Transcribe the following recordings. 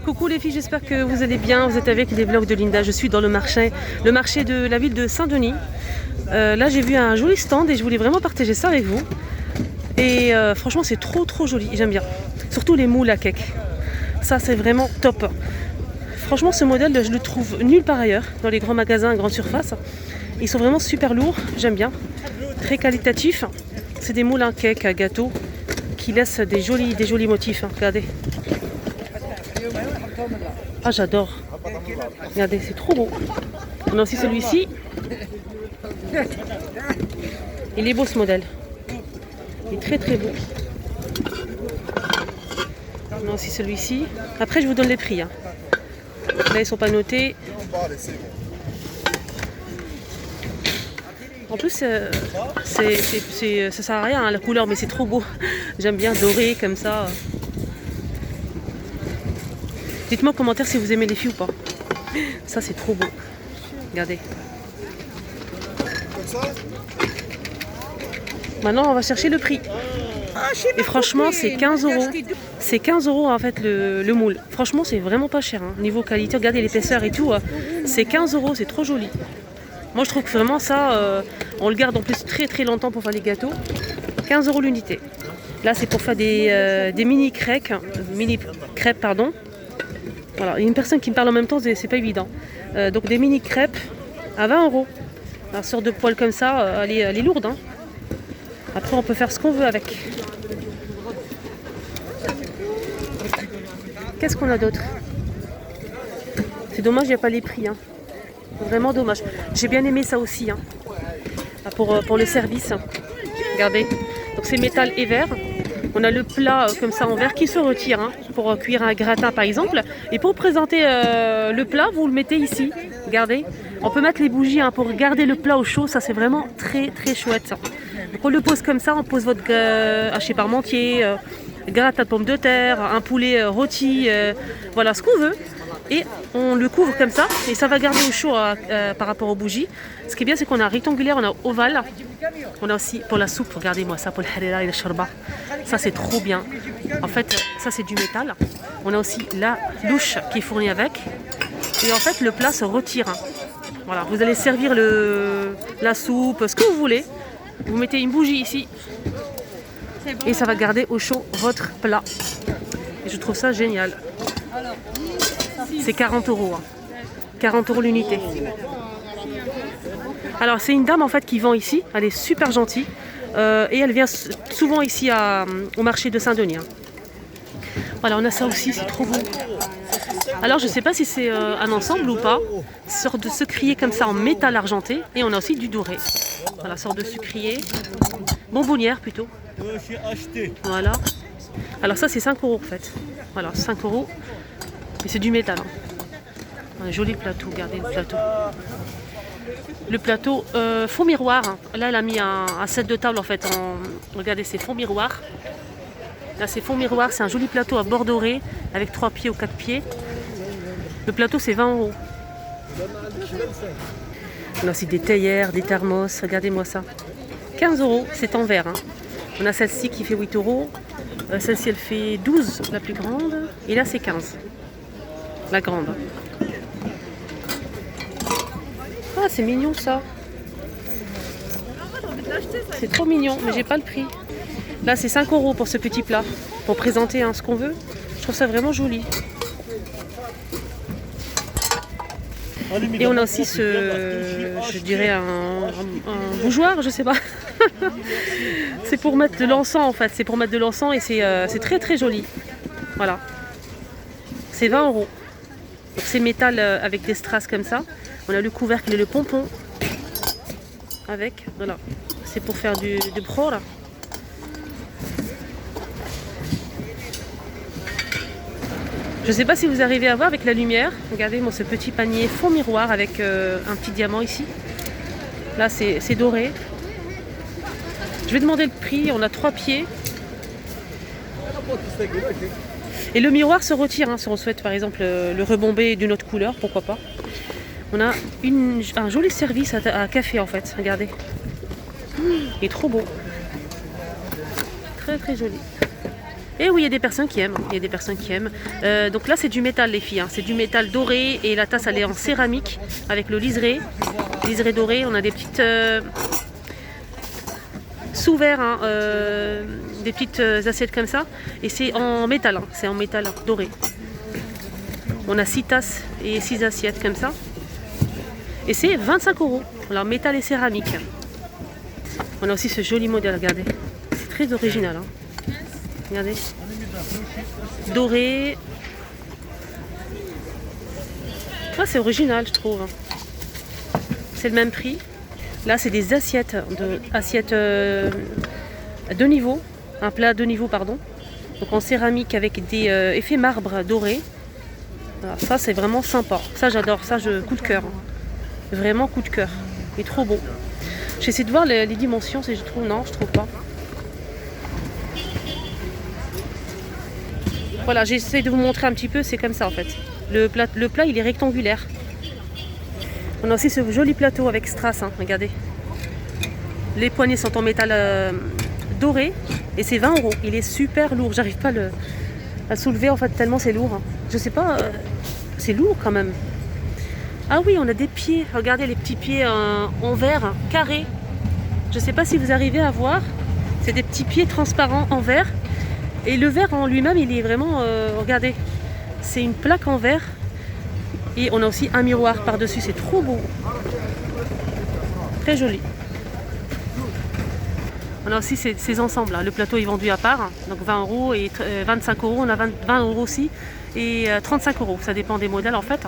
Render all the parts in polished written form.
Coucou les filles, j'espère que vous allez bien. Vous êtes avec les vlogs de Linda. Je suis dans le marché de la ville de Saint-Denis. Là, j'ai vu un joli stand et je voulais vraiment partager ça avec vous. Et franchement, c'est trop joli. J'aime bien. Surtout les moules à cake. Ça, c'est vraiment top. Franchement, ce modèle, je le trouve nulle part ailleurs dans les grands magasins, grandes surfaces. Ils sont vraiment super lourds. J'aime bien. Très qualitatifs. C'est des moules à cake, à gâteau, qui laissent des jolis motifs. Regardez. Ah, j'adore. Regardez, c'est trop beau. On a aussi celui-ci. Il est beau ce modèle. Il est très beau. On a aussi celui-ci. Après, je vous donne les prix. Là, ils sont pas notés. En plus, ça sert à rien, la couleur, mais c'est trop beau. J'aime bien doré comme ça. Dites-moi en commentaire si vous aimez les filles ou pas. Ça, c'est trop beau. Regardez. Maintenant, on va chercher le prix. Et franchement, c'est 15 euros. C'est 15 euros en fait le moule. Franchement, c'est vraiment pas cher. Niveau qualité, regardez l'épaisseur et tout. C'est 15 euros, c'est trop joli. Moi, je trouve que vraiment ça, on le garde en plus très longtemps pour faire les gâteaux. 15 euros l'unité. Là, c'est pour faire des mini crêpes. Voilà, il y a une personne qui me parle en même temps, c'est pas évident. Donc des mini crêpes à 20 euros. Un sort de poêle comme ça, elle est lourde. Après, on peut faire ce qu'on veut avec. Qu'est-ce qu'on a d'autre? C'est dommage, il n'y a pas les prix. Vraiment dommage. J'ai bien aimé ça aussi. Pour le service. Regardez. Donc c'est métal et verre. On a le plat comme ça en verre qui se retire pour cuire un gratin par exemple. Et pour présenter le plat, vous le mettez ici. Regardez. On peut mettre les bougies pour garder le plat au chaud. Ça c'est vraiment très chouette. Donc on le pose comme ça. On pose votre haché parmentier, gratin de pommes de terre, un poulet rôti, voilà ce qu'on veut. Et on le couvre comme ça et ça va garder au chaud par rapport aux bougies. Ce qui est bien, c'est qu'on a rectangulaire, on a ovale. On a aussi pour la soupe, regardez-moi ça, pour le harira et le shorba. Ça c'est trop bien. En fait, ça c'est du métal. On a aussi la louche qui est fournie avec. Et en fait, le plat se retire. Voilà, vous allez servir la soupe, ce que vous voulez. Vous mettez une bougie ici. Et ça va garder au chaud votre plat. Et je trouve ça génial. C'est 40 euros. 40 euros l'unité. Alors c'est une dame en fait qui vend ici. Elle est super gentille. Et elle vient souvent ici au marché de Saint-Denis. Voilà, on a ça aussi, c'est trop beau. Alors je sais pas si c'est un ensemble ou pas. Sorte de sucrier comme ça en métal argenté. Et on a aussi du doré. Voilà, sorte de sucrier. Bonbonnière plutôt. Voilà. Alors ça c'est 5 euros en fait. Voilà, 5 euros. Et c'est du métal. Un joli plateau, regardez le plateau. Le plateau fond miroir. Là, elle a mis un set de table en fait. Regardez, c'est fond miroir. Là, c'est fond miroir. C'est un joli plateau à bord doré avec 3 pieds ou 4 pieds. Le plateau, c'est 20 euros. On a aussi des théières, des thermos. Regardez-moi ça. 15 euros, c'est en verre. On a celle-ci qui fait 8 euros. Celle-ci, elle fait 12, la plus grande. Et là, c'est 15. La grande. Ah, c'est mignon ça. C'est trop mignon, mais j'ai pas le prix. Là, c'est 5 euros pour ce petit plat. Pour présenter ce qu'on veut. Je trouve ça vraiment joli. Et on a aussi je dirais un bougeoir, je sais pas. C'est pour mettre de l'encens en fait. C'est pour mettre de l'encens et c'est très joli. Voilà. C'est 20 euros. C'est métal avec des strass comme ça. On a le couvercle et le pompon. Avec, voilà. C'est pour faire du pro là. Je ne sais pas si vous arrivez à voir avec la lumière. Regardez moi ce petit panier fond miroir avec un petit diamant ici. Là c'est doré. Je vais demander le prix. On a 3 pieds. Et le miroir se retire si on souhaite par exemple le rebomber d'une autre couleur, pourquoi pas. On a un joli service à café en fait, regardez. Il est trop beau. Très joli. Et oui, il y a des personnes qui aiment. Il y a des personnes qui aiment. Donc là, c'est du métal, les filles. Hein. C'est du métal doré et la tasse, elle est en céramique avec le liseré. Liseré doré. On a des petites sous-verres, hein, des petites assiettes comme ça. Et c'est en métal. Hein. C'est en métal doré. On a 6 tasses et 6 assiettes comme ça. Et c'est 25 €. Alors, métal et céramique. On a aussi ce joli modèle, regardez. C'est très original. Hein. Regardez. Doré. Ah, c'est original, je trouve. C'est le même prix. Là, c'est des assiettes, de niveau. Un plat de niveau, pardon. Donc en céramique avec des effets marbre doré. Voilà, ça, c'est vraiment sympa. Ça, j'adore. Ça, coup de cœur. Vraiment coup de cœur. Il est trop beau. J'essaie de voir les dimensions si je trouve. Non, je trouve pas. Voilà, j'essaie de vous montrer un petit peu, c'est comme ça en fait. Le plat, il est rectangulaire. On a aussi ce joli plateau avec strass, hein, regardez. Les poignées sont en métal doré et c'est 20 €. Il est super lourd, j'arrive pas à soulever en fait tellement c'est lourd. Hein. Je sais pas, c'est lourd quand même. Ah oui, on a des pieds, regardez les petits pieds en verre, carré. Je sais pas si vous arrivez à voir, c'est des petits pieds transparents en verre. Et le verre en lui-même, il est vraiment, regardez, c'est une plaque en verre. Et on a aussi un miroir par-dessus, c'est trop beau. Très joli. On a aussi ces ensembles, là. Le plateau est vendu à part, donc 20 € et 25 €, on a 20 € aussi, et 35 €, ça dépend des modèles en fait.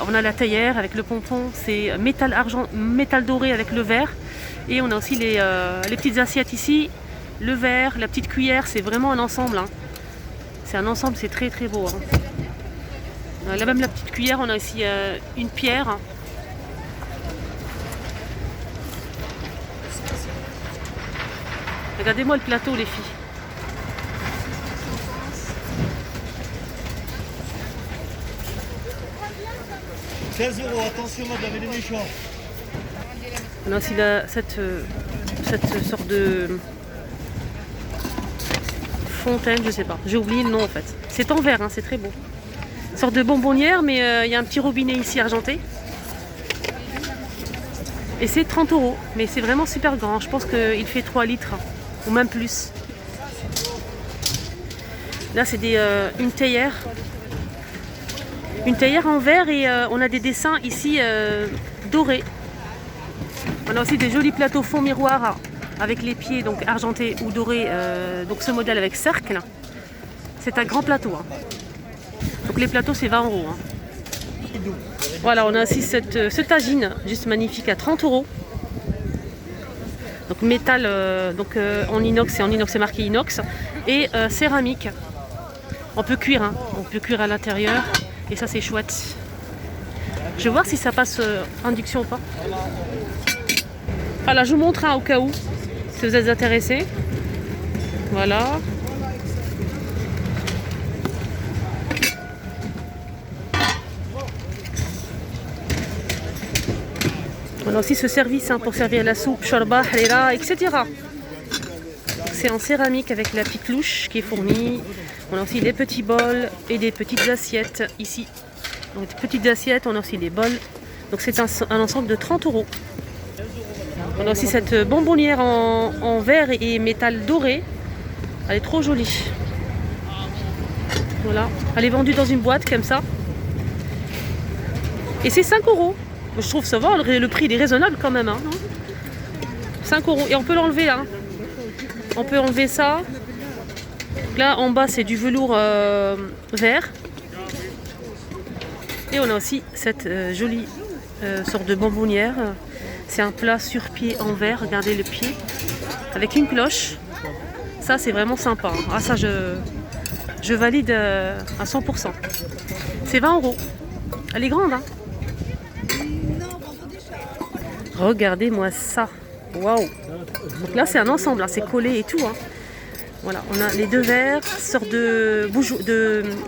On a la théière avec le pompon, c'est métal doré avec le verre. Et on a aussi les petites assiettes ici. Le verre, la petite cuillère, c'est vraiment un ensemble. Hein. C'est un ensemble, c'est très très beau. Hein. Là même la petite cuillère, on a aussi une pierre. Regardez-moi le plateau les filles. « 15 €, attention madame, elle est méchante. » On a aussi cette sorte de fontaine, je sais pas. J'ai oublié le nom en fait. C'est en verre, hein, c'est très beau. Une sorte de bonbonnière, mais il y a un petit robinet ici argenté. Et c'est 30 €. Mais c'est vraiment super grand. Je pense qu'il fait 3 litres ou même plus. Là, c'est une théière. Une théière en verre et on a des dessins ici dorés. On a aussi des jolis plateaux fond miroir avec les pieds donc argentés ou dorés. Donc ce modèle avec cercle. C'est un grand plateau. Hein. Donc les plateaux c'est 20 €. Hein. Voilà, on a aussi ce tagine juste magnifique à 30 €. Donc métal, en inox, c'est marqué inox. Et céramique. On peut cuire, hein. On peut cuire à l'intérieur. Et ça c'est chouette. Je vais voir si ça passe induction ou pas. Voilà, je vous montre au cas où, si vous êtes intéressés. Voilà. On a aussi ce service hein, pour servir la soupe, shorba, halira, etc. C'est en céramique avec la petite louche qui est fournie. On a aussi des petits bols et des petites assiettes ici. Donc, des petites assiettes, on a aussi des bols. Donc c'est un ensemble de 30 €. On a aussi cette bonbonnière en verre et métal doré. Elle est trop jolie. Voilà. Elle est vendue dans une boîte comme ça. Et c'est 5 €. Je trouve ça va, le prix il est raisonnable quand même. Hein. 5 €. Et on peut l'enlever là. On peut enlever ça. Là en bas c'est du velours vert. Et on a aussi cette jolie sorte de bonbonnière. C'est un plat sur pied en verre, regardez le pied, avec une cloche. Ça c'est vraiment sympa. Ah ça je valide à 100%. C'est 20 €. Elle est grande hein. Regardez-moi ça. Waouh. Donc là c'est un ensemble, hein. C'est collé et tout. Hein. Voilà, on a les deux verres, sorte de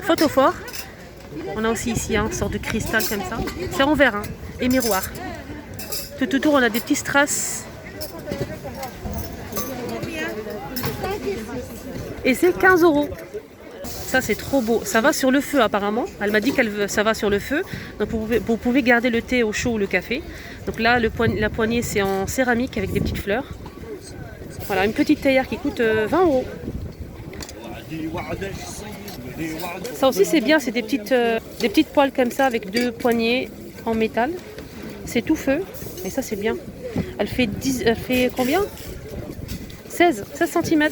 photophore. On a aussi ici une sorte de cristal comme ça. C'est en verre hein, et miroir. Tout autour, on a des petits strass. Et c'est 15 €. Ça, c'est trop beau. Ça va sur le feu, apparemment. Elle m'a dit que ça va sur le feu. Donc, vous pouvez garder le thé au chaud ou le café. Donc là, la poignée, c'est en céramique avec des petites fleurs. Voilà, une petite théière qui coûte 20 €. Ça aussi, c'est bien. C'est des petites poêles comme ça avec 2 poignées en métal. C'est tout feu. Et ça, c'est bien. Elle fait combien? 16 cm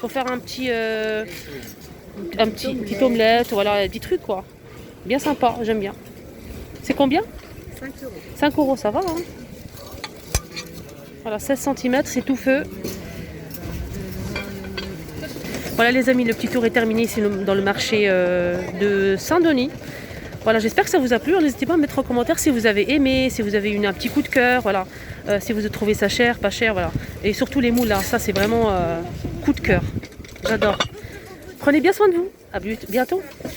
pour faire un petit omelette, voilà, des petits trucs quoi. Bien sympa, j'aime bien. C'est combien? 5 €. 5 €, ça va hein. Voilà, 16 cm, c'est tout feu. Voilà les amis, le petit tour est terminé ici dans le marché de Saint-Denis. Voilà, j'espère que ça vous a plu. N'hésitez pas à mettre en commentaire si vous avez aimé, si vous avez eu un petit coup de cœur, voilà. Si vous avez trouvé ça cher, pas cher, voilà. Et surtout les moules, là, ça c'est vraiment coup de cœur. J'adore. Prenez bien soin de vous. À bientôt.